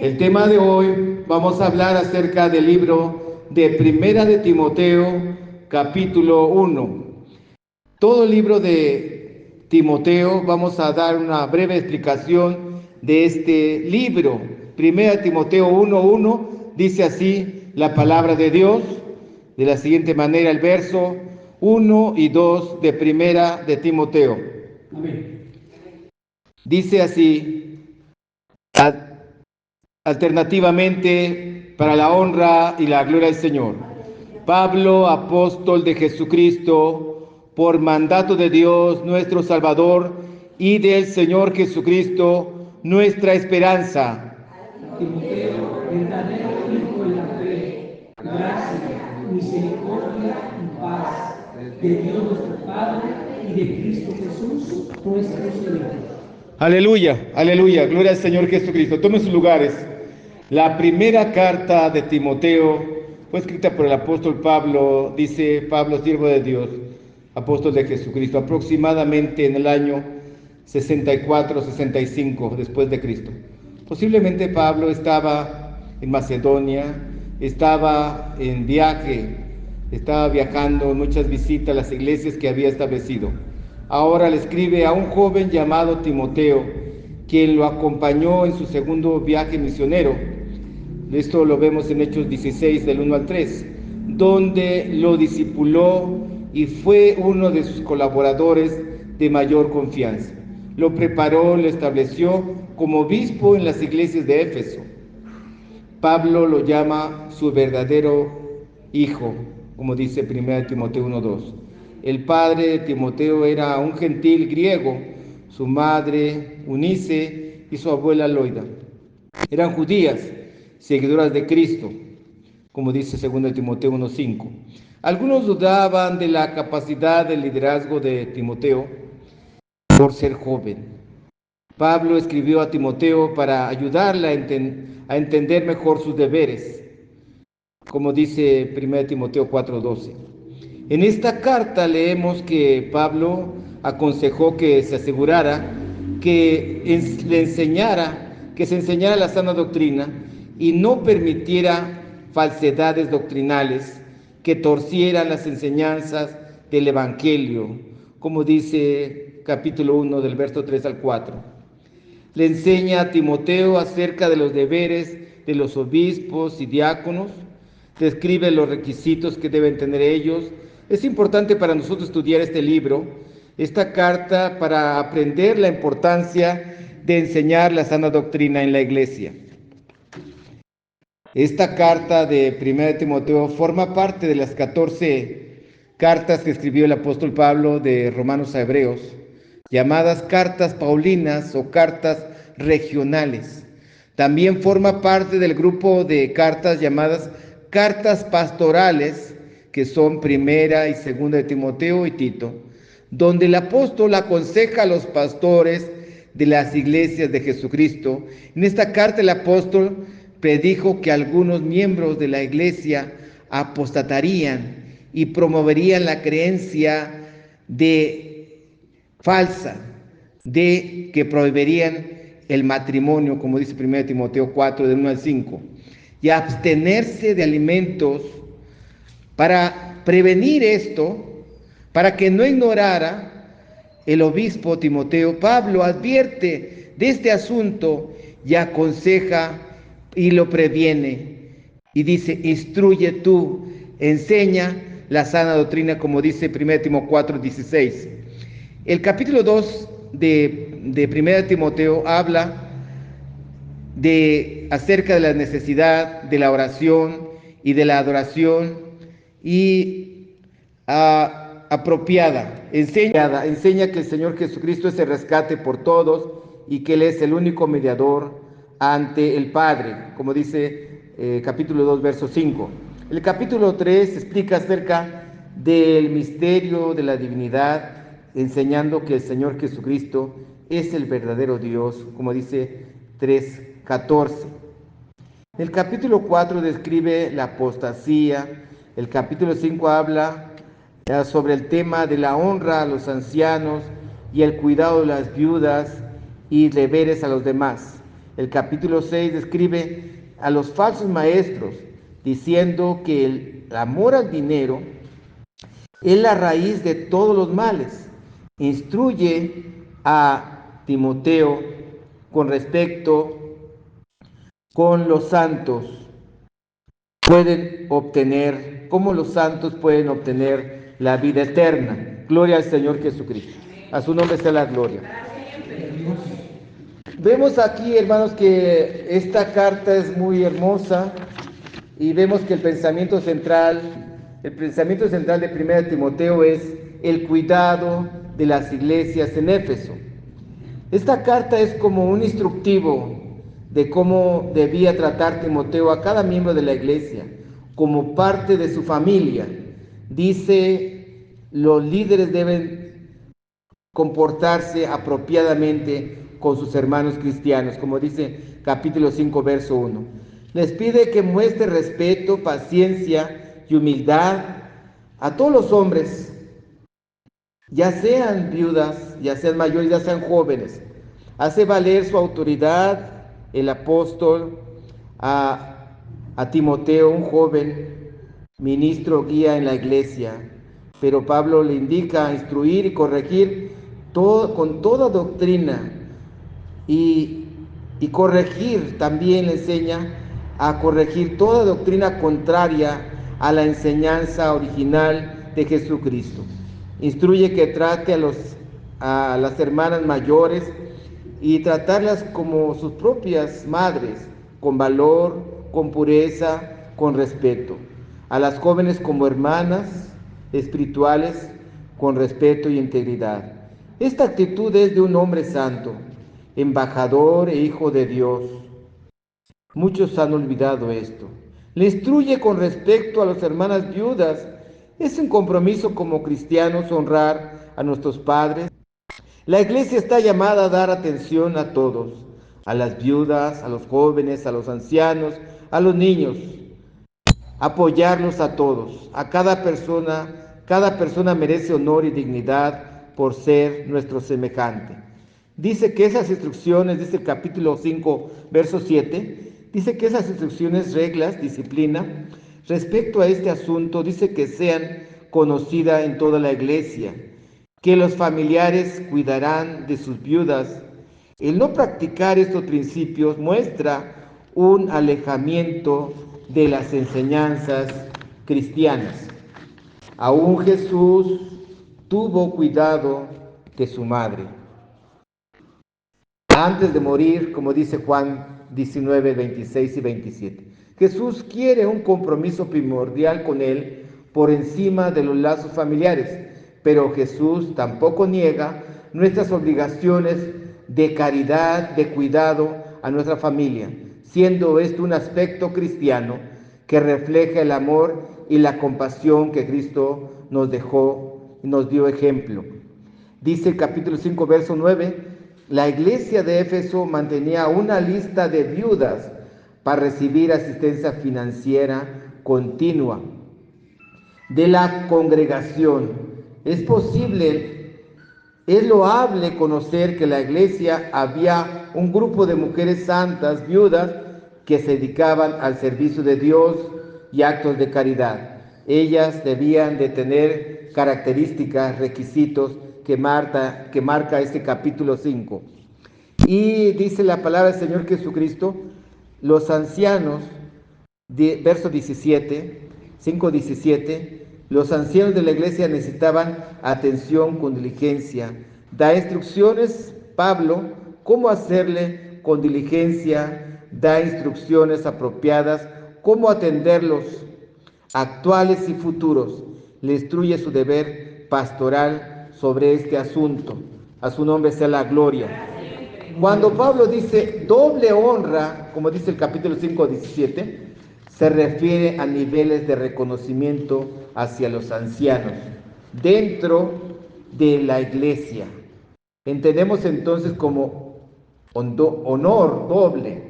El tema de hoy vamos a hablar acerca del libro de Primera de Timoteo, capítulo 1. Todo el libro de Timoteo, vamos a dar una breve explicación de este libro. Primera de Timoteo 1:1 dice así la palabra de Dios, de la siguiente manera, el verso 1 y 2 de Primera de Timoteo. Amén. Dice así: alternativamente, para la honra y la gloria del Señor. Pablo, apóstol de Jesucristo, por mandato de Dios nuestro Salvador y del Señor Jesucristo, nuestra esperanza. Timoteo, verdadero hijo en la fe, gracia, misericordia y paz de Dios nuestro Padre y de Cristo Jesús, nuestro Señor. Aleluya, aleluya, gloria al Señor Jesucristo. Tomen sus lugares. La primera carta de Timoteo fue escrita por el apóstol Pablo, dice Pablo, siervo de Dios, apóstol de Jesucristo, aproximadamente en el año 64-65 después de Cristo. Posiblemente Pablo estaba en Macedonia, estaba en viaje, estaba viajando en muchas visitas a las iglesias que había establecido. Ahora le escribe a un joven llamado Timoteo, quien lo acompañó en su segundo viaje misionero. Esto lo vemos en Hechos 16, del 1 al 3, donde lo discipuló y fue uno de sus colaboradores de mayor confianza. Lo preparó, lo estableció como obispo en las iglesias de Éfeso. Pablo lo llama su verdadero hijo, como dice 1 Timoteo 1:2. El padre de Timoteo era un gentil griego, su madre Unice y su abuela Loida. Eran judías, seguidoras de Cristo, como dice 2 Timoteo 1:5. Algunos dudaban de la capacidad de liderazgo de Timoteo por ser joven. Pablo escribió a Timoteo para ayudarle a entender mejor sus deberes, como dice 1 Timoteo 4:12. En esta carta leemos que Pablo aconsejó que se asegurara que se enseñara la sana doctrina y no permitiera falsedades doctrinales que torcieran las enseñanzas del Evangelio, como dice capítulo 1 del verso 3 al 4. Le enseña a Timoteo acerca de los deberes de los obispos y diáconos, describe los requisitos que deben tener ellos. Es importante para nosotros estudiar este libro, esta carta, para aprender la importancia de enseñar la sana doctrina en la iglesia. Esta carta de 1 Timoteo forma parte de las 14 cartas que escribió el apóstol Pablo de Romanos a Hebreos, llamadas cartas paulinas o cartas regionales. También forma parte del grupo de cartas llamadas cartas pastorales, que son 1 y 2 de Timoteo y Tito, donde el apóstol aconseja a los pastores de las iglesias de Jesucristo. En esta carta el apóstol predijo que algunos miembros de la iglesia apostatarían y promoverían la creencia falsa de que prohibirían el matrimonio, como dice 1 Timoteo 4, del 1 al 5, y abstenerse de alimentos. Para prevenir esto, para que no ignorara el obispo Timoteo, Pablo advierte de este asunto y aconseja y lo previene. Y dice: instruye tú, enseña la sana doctrina, como dice 1 Timoteo 4:16. El capítulo 2 de 1 Timoteo habla acerca de la necesidad de la oración y de la adoración y apropiada. Enseña que el Señor Jesucristo es el rescate por todos y que Él es el único mediador ante el Padre, como dice capítulo 2, verso 5. El capítulo 3 explica acerca del misterio de la divinidad, enseñando que el Señor Jesucristo es el verdadero Dios, como dice 3:14. El capítulo 4 describe la apostasía. El capítulo 5 habla sobre el tema de la honra a los ancianos y el cuidado de las viudas y deberes a los demás. El capítulo 6 describe a los falsos maestros, diciendo que el amor al dinero es la raíz de todos los males. Instruye a Timoteo con respecto con los santos pueden obtener, cómo los santos pueden obtener la vida eterna. Gloria al Señor Jesucristo. A su nombre sea la gloria. Vemos aquí, hermanos, que esta carta es muy hermosa y vemos que el pensamiento central de 1 Timoteo es el cuidado de las iglesias en Éfeso. Esta carta es como un instructivo de cómo debía tratar Timoteo a cada miembro de la iglesia, como parte de su familia. Dice, los líderes deben comportarse apropiadamente con sus hermanos cristianos, como dice capítulo 5, verso 1. Les pide que muestre respeto, paciencia y humildad a todos los hombres, ya sean viudas, ya sean mayores, ya sean jóvenes. Hace valer su autoridad el apóstol a Timoteo, un joven ministro guía en la iglesia, pero Pablo le indica instruir y corregir con toda doctrina y corregir, también le enseña a corregir toda doctrina contraria a la enseñanza original de Jesucristo. Instruye que trate a las hermanas mayores y tratarlas como sus propias madres, con valor, con pureza, con respeto. A las jóvenes como hermanas espirituales, con respeto y integridad. Esta actitud es de un hombre santo, embajador e hijo de Dios. Muchos han olvidado esto. Le instruye con respecto a las hermanas viudas. Es un compromiso como cristianos honrar a nuestros padres. La iglesia está llamada a dar atención a todos, a las viudas, a los jóvenes, a los ancianos, a los niños, apoyarlos a todos, a cada persona merece honor y dignidad por ser nuestro semejante. Dice que esas instrucciones, dice el capítulo 5, verso 7, dice que esas instrucciones, reglas, disciplina, respecto a este asunto, dice que sean conocidas en toda la iglesia, que los familiares cuidarán de sus viudas. El no practicar estos principios muestra un alejamiento de las enseñanzas cristianas. Aún Jesús tuvo cuidado de su madre. Antes de morir, como dice Juan 19, 26 y 27, Jesús quiere un compromiso primordial con él por encima de los lazos familiares. Pero Jesús tampoco niega nuestras obligaciones de caridad, de cuidado a nuestra familia, siendo esto un aspecto cristiano que refleja el amor y la compasión que Cristo nos dejó y nos dio ejemplo. Dice el capítulo 5, verso 9, la iglesia de Éfeso mantenía una lista de viudas para recibir asistencia financiera continua de la congregación. Es loable conocer que en la iglesia había un grupo de mujeres santas, viudas, que se dedicaban al servicio de Dios y actos de caridad. Ellas debían de tener características, requisitos que marca este capítulo 5. Y dice la palabra del Señor Jesucristo, los ancianos, verso 17, 5:17, los ancianos de la iglesia necesitaban atención con diligencia. Da instrucciones, Pablo, cómo hacerle con diligencia, da instrucciones apropiadas, cómo atenderlos, actuales y futuros. Le instruye su deber pastoral sobre este asunto. A su nombre sea la gloria. Cuando Pablo dice doble honra, como dice el capítulo 5:17, se refiere a niveles de reconocimiento hacia los ancianos dentro de la iglesia. Entendemos entonces como honor doble,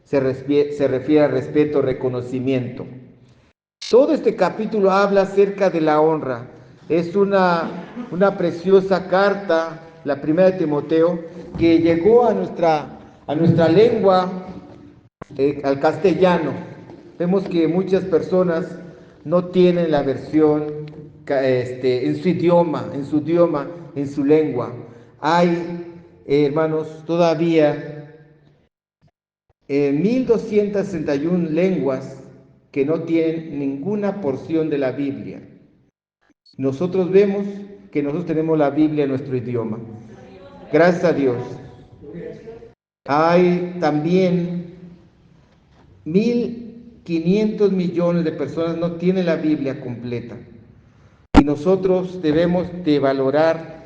se refiere a respeto, reconocimiento. Todo este capítulo habla acerca de la honra. Es una preciosa carta, la primera de Timoteo, que llegó a a nuestra lengua, al castellano. Vemos que muchas personas no tienen la versión en su idioma, en su lengua. Hay, hermanos, todavía 1261 lenguas que no tienen ninguna porción de la Biblia. Nosotros vemos que nosotros tenemos la Biblia en nuestro idioma. Gracias a Dios. Hay también 1.500 millones de personas no tienen la Biblia completa. Y nosotros debemos de valorar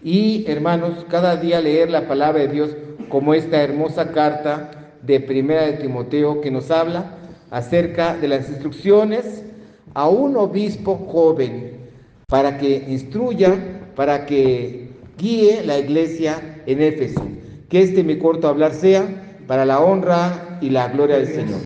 y, hermanos, cada día leer la palabra de Dios, como esta hermosa carta de Primera de Timoteo, que nos habla acerca de las instrucciones a un obispo joven para que instruya, para que guíe la iglesia en Éfeso. Que mi corto hablar sea para la honra y la gloria del Señor.